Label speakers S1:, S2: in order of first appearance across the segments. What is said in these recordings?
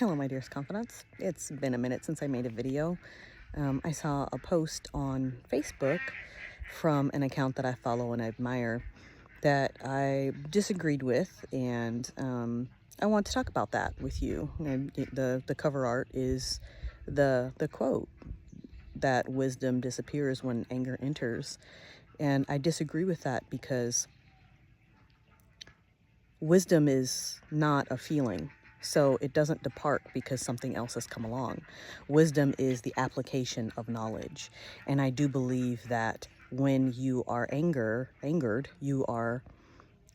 S1: Hello, my dearest confidants. It's been a minute since I made a video. I saw a post on Facebook from an account that I follow and admire that I disagreed with, and I want to talk about that with you. And the cover art is the quote that wisdom disappears when anger enters, and I disagree with that because wisdom is not a feeling. So it doesn't depart because something else has come along. Wisdom is the application of knowledge. And I do believe that when you are angered, you are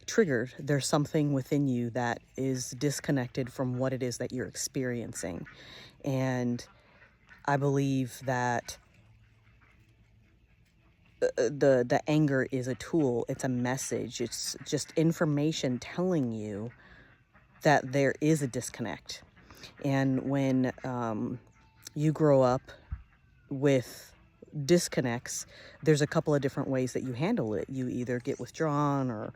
S1: triggered. There's something within you that is disconnected from what it is that you're experiencing. And I believe that the anger is a tool. It's a message. It's just information telling you that there is a disconnect. And when you grow up with disconnects, there's a couple of different ways that you handle it. You either get withdrawn or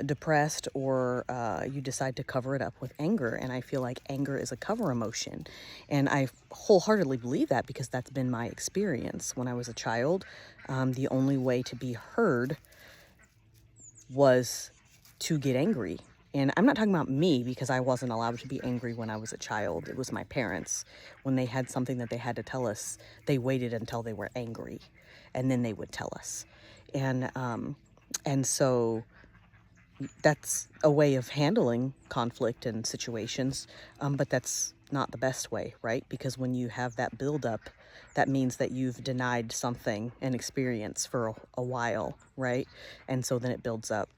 S1: depressed, or you decide to cover it up with anger. And I feel like anger is a cover emotion. And I wholeheartedly believe that because that's been my experience. When I was a child, the only way to be heard was to get angry. And I'm not talking about me, because I wasn't allowed to be angry when I was a child. It was my parents. When they had something that they had to tell us, they waited until they were angry, and then they would tell us. And so that's a way of handling conflict and situations, but that's not the best way, right? Because when you have that buildup, that means that you've denied something, an experience, for a while, right? And so then it builds up.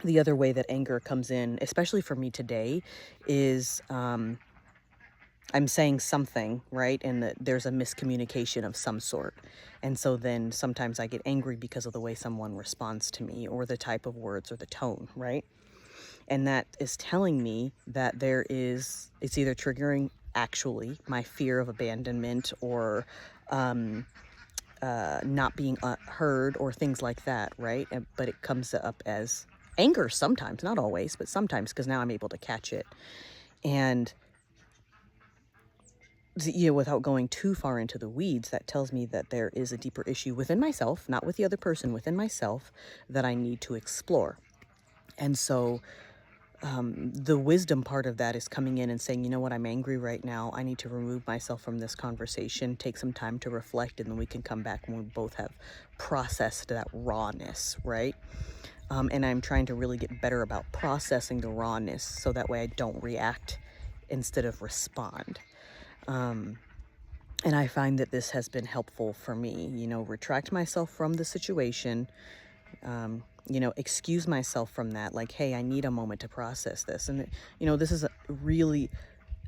S1: The other way that anger comes in, especially for me today, is I'm saying something, right? And there's a miscommunication of some sort. And so then sometimes I get angry because of the way someone responds to me, or the type of words, or the tone, right? And that is telling me that it's either triggering actually my fear of abandonment, or not being heard, or things like that, right? But it comes up as anger sometimes, not always, but sometimes, because now I'm able to catch it. And without going too far into the weeds, that tells me that there is a deeper issue within myself, not with the other person, within myself, that I need to explore. And so the wisdom part of that is coming in and saying, you know what, I'm angry right now. I need to remove myself from this conversation, take some time to reflect, and then we can come back when we both have processed that rawness, right? And I'm trying to really get better about processing the rawness, so that way I don't react instead of respond. And I find that this has been helpful for me, retract myself from the situation, excuse myself from that, like, hey, I need a moment to process this. And, this is really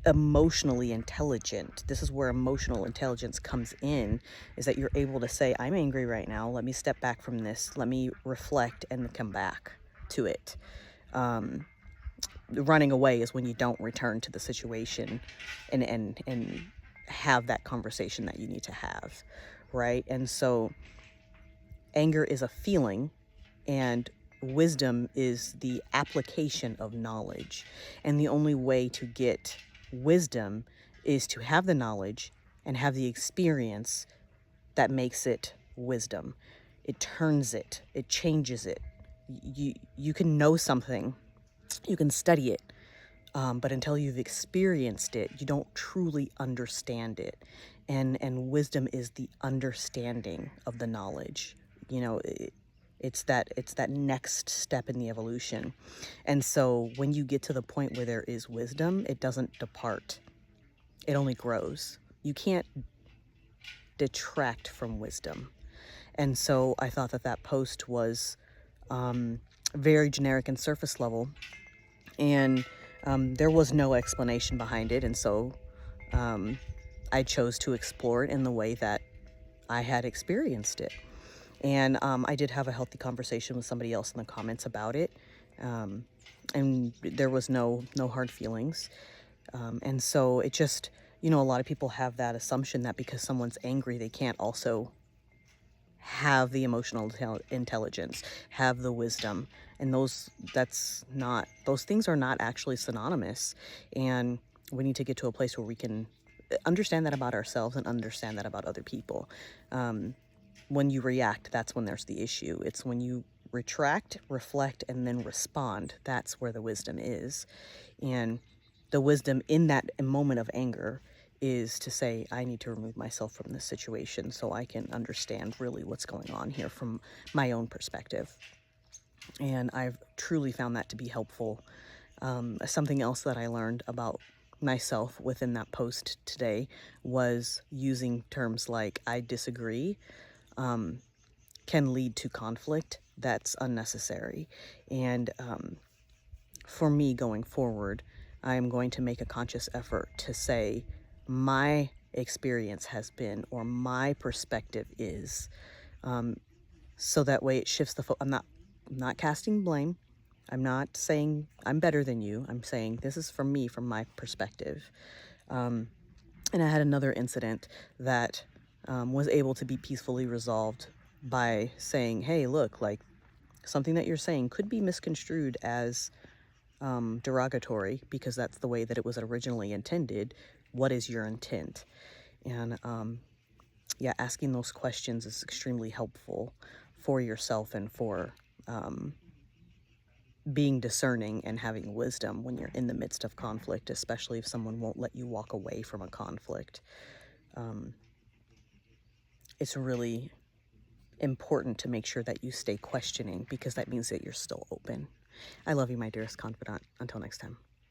S1: emotionally intelligent. This is where emotional intelligence comes in, is that you're able to say, I'm angry right now. Let me step back from this. Let me reflect and come back to it. Running away is when you don't return to the situation and have that conversation that you need to have, right? And so anger is a feeling, and wisdom is the application of knowledge. And the only way to get wisdom is to have the knowledge and have the experience that makes it wisdom. It turns it, it changes it. You can know something, you can study it, but until you've experienced it, you don't truly understand it. And wisdom is the understanding of the knowledge. It's that next step in the evolution. And so when you get to the point where there is wisdom, it doesn't depart. It only grows. You can't detract from wisdom. And so I thought that post was very generic and surface level. And there was no explanation behind it. And so I chose to explore it in the way that I had experienced it. And I did have a healthy conversation with somebody else in the comments about it. And there was no hard feelings. And so it just, a lot of people have that assumption that because someone's angry, they can't also have the emotional intelligence, have the wisdom. And those things are not actually synonymous. And we need to get to a place where we can understand that about ourselves and understand that about other people. When you react, that's when there's the issue. It's when you retract, reflect, and then respond. That's where the wisdom is. And the wisdom in that moment of anger is to say, I need to remove myself from this situation so I can understand really what's going on here from my own perspective. And I've truly found that to be helpful. Something else that I learned about myself within that post today was using terms like I disagree can lead to conflict that's unnecessary. And for me going forward, I am going to make a conscious effort to say my experience has been, or my perspective is, so that way it shifts the I'm not casting blame. I'm not saying I'm better than you. I'm saying this is from me, from my perspective. And I had another incident that was able to be peacefully resolved by saying, hey, look, like something that you're saying could be misconstrued as derogatory because that's the way that it was originally intended. What is your intent? And yeah, asking those questions is extremely helpful for yourself and for being discerning and having wisdom when you're in the midst of conflict, especially if someone won't let you walk away from a conflict. It's really important to make sure that you stay questioning, because that means that you're still open. I love you, my dearest confidant. Until next time.